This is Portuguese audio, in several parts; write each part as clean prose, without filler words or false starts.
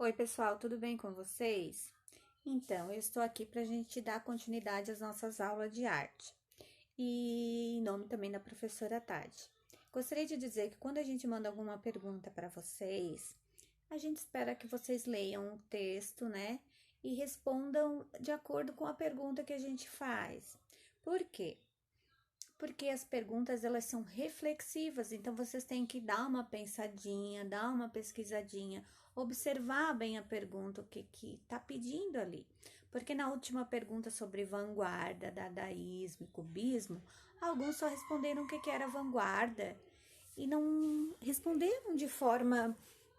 Oi, pessoal, tudo bem com vocês? Então, eu estou aqui para a gente dar continuidade às nossas aulas de arte. E em nome também da professora Tati. Gostaria de dizer que quando a gente manda alguma pergunta para vocês, a gente espera que vocês leiam o texto, né? E respondam de acordo com a pergunta que a gente faz. Por quê? Porque as perguntas elas são reflexivas, então vocês têm que dar uma pensadinha, dar uma pesquisadinha, observar bem a pergunta, o que tá pedindo ali. Porque na última pergunta sobre vanguarda, dadaísmo e cubismo, alguns só responderam o que era vanguarda e não responderam de forma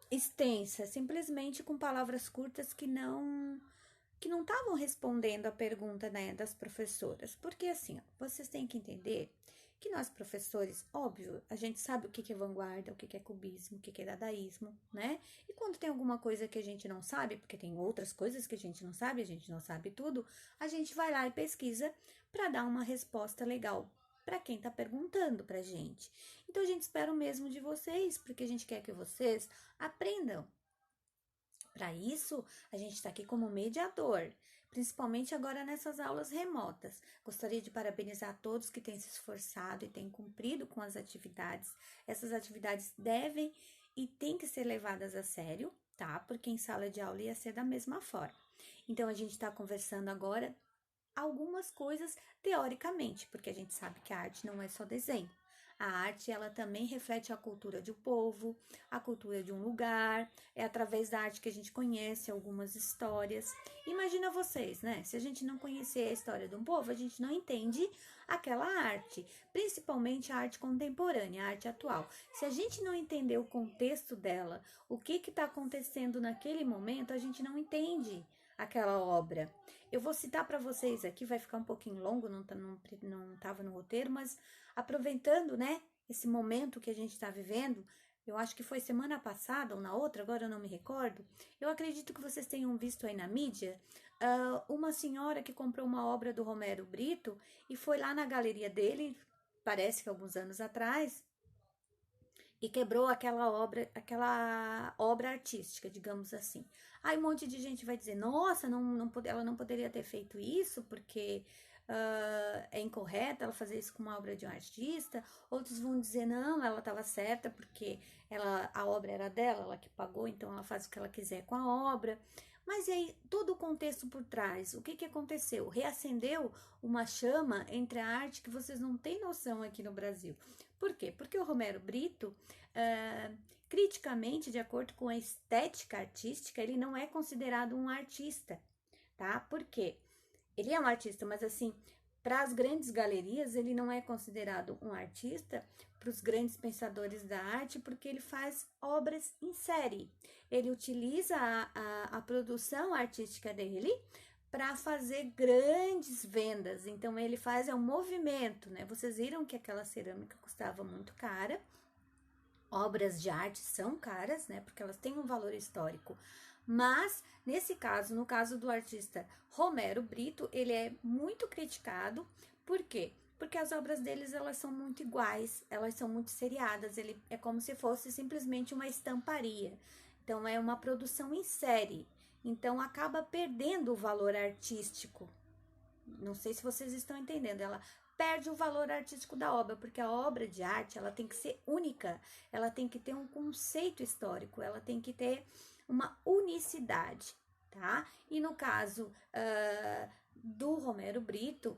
extensa, simplesmente com palavras curtas que não estavam respondendo a pergunta, né, das professoras. Porque assim, ó, vocês têm que entender que nós professores, óbvio, a gente sabe o que é vanguarda, o que é cubismo, o que é dadaísmo, né? E quando tem alguma coisa que a gente não sabe, porque tem outras coisas que a gente não sabe tudo, a gente vai lá e pesquisa para dar uma resposta legal para quem está perguntando para a gente. Então a gente espera o mesmo de vocês, porque a gente quer que vocês aprendam. Para isso, a gente está aqui como mediador, principalmente agora nessas aulas remotas. Gostaria de parabenizar todos que têm se esforçado e têm cumprido com as atividades. Essas atividades devem e têm que ser levadas a sério, tá? Porque em sala de aula ia ser da mesma forma. Então, a gente está conversando agora algumas coisas teoricamente, porque a gente sabe que a arte não é só desenho. A arte, ela também reflete a cultura de um povo, a cultura de um lugar. É através da arte que a gente conhece algumas histórias. Imagina vocês, né? Se a gente não conhecer a história de um povo, a gente não entende aquela arte, principalmente a arte contemporânea, a arte atual. Se a gente não entender o contexto dela, o que está acontecendo naquele momento, a gente não entende aquela obra. Eu vou citar para vocês aqui, vai ficar um pouquinho longo, não estava no roteiro, mas aproveitando, né, esse momento que a gente está vivendo, eu acho que foi semana passada ou na outra, agora eu não me recordo. Eu acredito que vocês tenham visto aí na mídia uma senhora que comprou uma obra do Romero Brito e foi lá na galeria dele, parece que alguns anos atrás, e quebrou aquela obra artística, digamos assim. Aí um monte de gente vai dizer, nossa, ela não poderia ter feito isso porque é incorreto ela fazer isso com uma obra de um artista. Outros vão dizer, não, ela estava certa porque a obra era dela, ela que pagou, então ela faz o que ela quiser com a obra. Mas e aí, todo o contexto por trás, o que aconteceu? Reacendeu uma chama entre a arte que vocês não têm noção aqui no Brasil. Por quê? Porque o Romero Brito, criticamente, de acordo com a estética artística, ele não é considerado um artista, tá? Por quê? Ele é um artista, mas assim, para as grandes galerias, ele não é considerado um artista, para os grandes pensadores da arte, porque ele faz obras em série. Ele utiliza a produção artística dele para fazer grandes vendas. Então, ele faz um movimento, né? Vocês viram que aquela cerâmica custava muito cara. Obras de arte são caras, né? Porque elas têm um valor histórico. Mas, nesse caso, no caso do artista Romero Brito, ele é muito criticado. Por quê? Porque as obras deles, elas são muito iguais, elas são muito seriadas. Ele é como se fosse simplesmente uma estamparia. Então, é uma produção em série. Então, acaba perdendo o valor artístico. Não sei se vocês estão entendendo. Ela perde o valor artístico da obra, porque a obra de arte ela tem que ser única, ela tem que ter um conceito histórico, ela tem que ter uma unicidade, tá? E no caso do Romero Brito,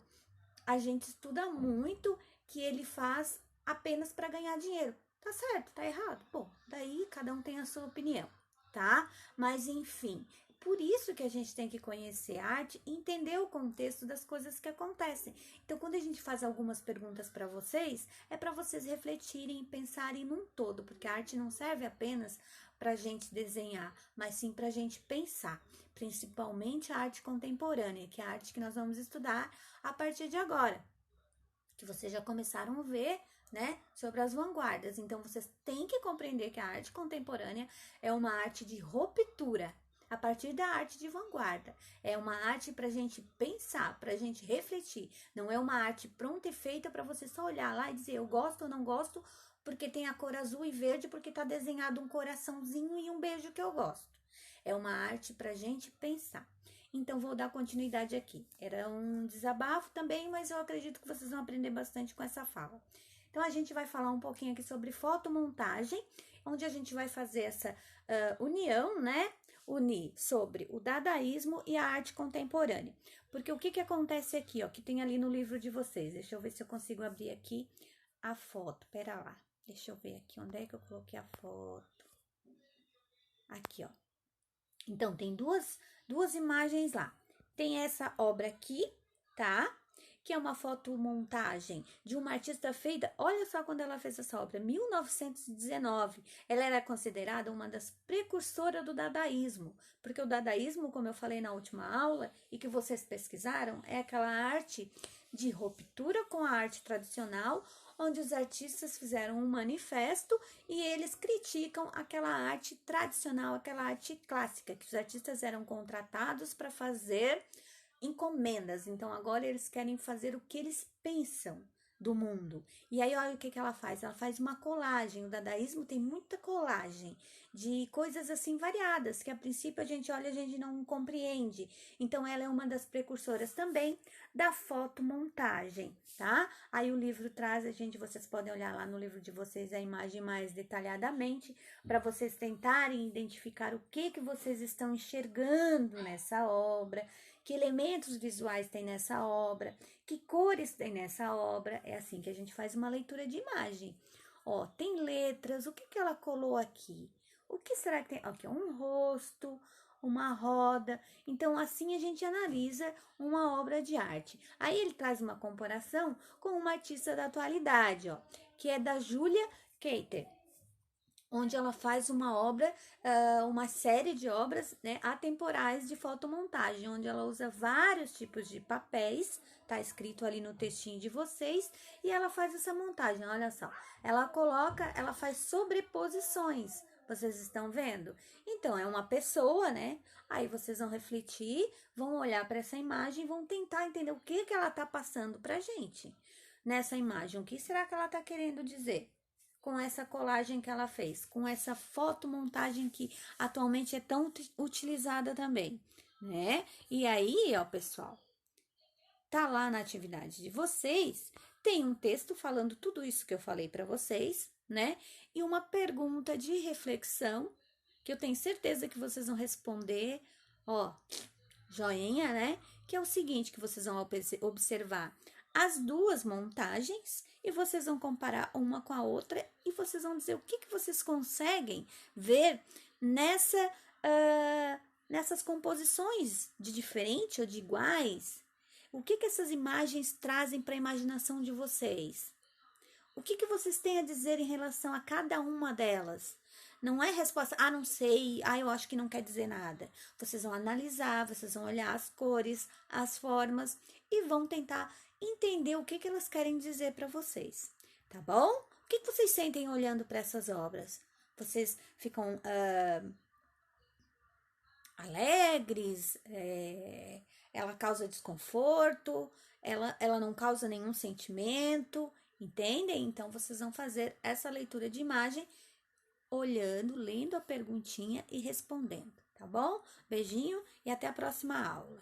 a gente estuda muito que ele faz apenas para ganhar dinheiro. Tá certo, tá errado? Bom, daí cada um tem a sua opinião, tá? Mas enfim, por isso que a gente tem que conhecer arte e entender o contexto das coisas que acontecem. Então, quando a gente faz algumas perguntas para vocês, é para vocês refletirem e pensarem num todo, porque a arte não serve apenas para a gente desenhar, mas sim para a gente pensar, principalmente a arte contemporânea, que é a arte que nós vamos estudar a partir de agora, que vocês já começaram a ver, né, sobre as vanguardas. Então, vocês têm que compreender que a arte contemporânea é uma arte de ruptura, a partir da arte de vanguarda. É uma arte para a gente pensar, para a gente refletir. Não é uma arte pronta e feita para você só olhar lá e dizer eu gosto ou não gosto, porque tem a cor azul e verde, porque está desenhado um coraçãozinho e um beijo que eu gosto. é uma arte para a gente pensar. Então, vou dar continuidade aqui. Era um desabafo também, mas eu acredito que vocês vão aprender bastante com essa fala. Então, a gente vai falar um pouquinho aqui sobre fotomontagem, onde a gente vai fazer essa união, né? Unir sobre o dadaísmo e a arte contemporânea. Porque o que acontece aqui, ó, que tem ali no livro de vocês? Deixa eu ver se eu consigo abrir aqui a foto. Pera lá, deixa eu ver aqui onde é que eu coloquei a foto. Aqui, ó. Então, tem duas imagens lá. Tem essa obra aqui, tá? Que é uma fotomontagem de uma artista feita, olha só quando ela fez essa obra, 1919. Ela era considerada uma das precursoras do dadaísmo, porque o dadaísmo, como eu falei na última aula, e que vocês pesquisaram, é aquela arte de ruptura com a arte tradicional, onde os artistas fizeram um manifesto e eles criticam aquela arte tradicional, aquela arte clássica, que os artistas eram contratados para fazer encomendas. Então, agora eles querem fazer o que eles pensam do mundo. E aí, olha o que ela faz. Ela faz uma colagem. O dadaísmo tem muita colagem de coisas assim variadas, que a princípio a gente olha e a gente não compreende. Então, ela é uma das precursoras também da fotomontagem, tá? Aí o livro traz, vocês podem olhar lá no livro de vocês a imagem mais detalhadamente, para vocês tentarem identificar o que vocês estão enxergando nessa obra, que elementos visuais tem nessa obra, que cores tem nessa obra. É assim que a gente faz uma leitura de imagem. Ó, tem letras, o que ela colou aqui? O que será que tem? Aqui, um rosto, uma roda. Então, assim a gente analisa uma obra de arte. Aí ele traz uma comparação com uma artista da atualidade, ó, que é da Julia Keiter, onde ela faz uma obra, uma série de obras, né, atemporais de fotomontagem, onde ela usa vários tipos de papéis, tá escrito ali no textinho de vocês, e ela faz essa montagem, olha só. Ela faz sobreposições, vocês estão vendo? Então, é uma pessoa, né? Aí vocês vão refletir, vão olhar para essa imagem, vão tentar entender o que ela tá passando pra gente nessa imagem. O que será que ela tá querendo dizer com essa colagem que ela fez, com essa fotomontagem que atualmente é tão utilizada também, né? E aí, ó, pessoal, tá lá na atividade de vocês, tem um texto falando tudo isso que eu falei para vocês, né? E uma pergunta de reflexão que eu tenho certeza que vocês vão responder, ó, joinha, né? Que é o seguinte, que vocês vão observar as duas montagens e vocês vão comparar uma com a outra e vocês vão dizer o que vocês conseguem ver nessas composições de diferente ou de iguais. O que essas imagens trazem para a imaginação de vocês? O que vocês têm a dizer em relação a cada uma delas? Não é resposta, não sei, eu acho que não quer dizer nada. Vocês vão analisar, vocês vão olhar as cores, as formas e vão tentar entender o que elas querem dizer para vocês, tá bom? O que vocês sentem olhando para essas obras? Vocês ficam alegres? Ela causa desconforto? Ela não causa nenhum sentimento? Entendem? Então, vocês vão fazer essa leitura de imagem olhando, lendo a perguntinha e respondendo, tá bom? Beijinho e até a próxima aula.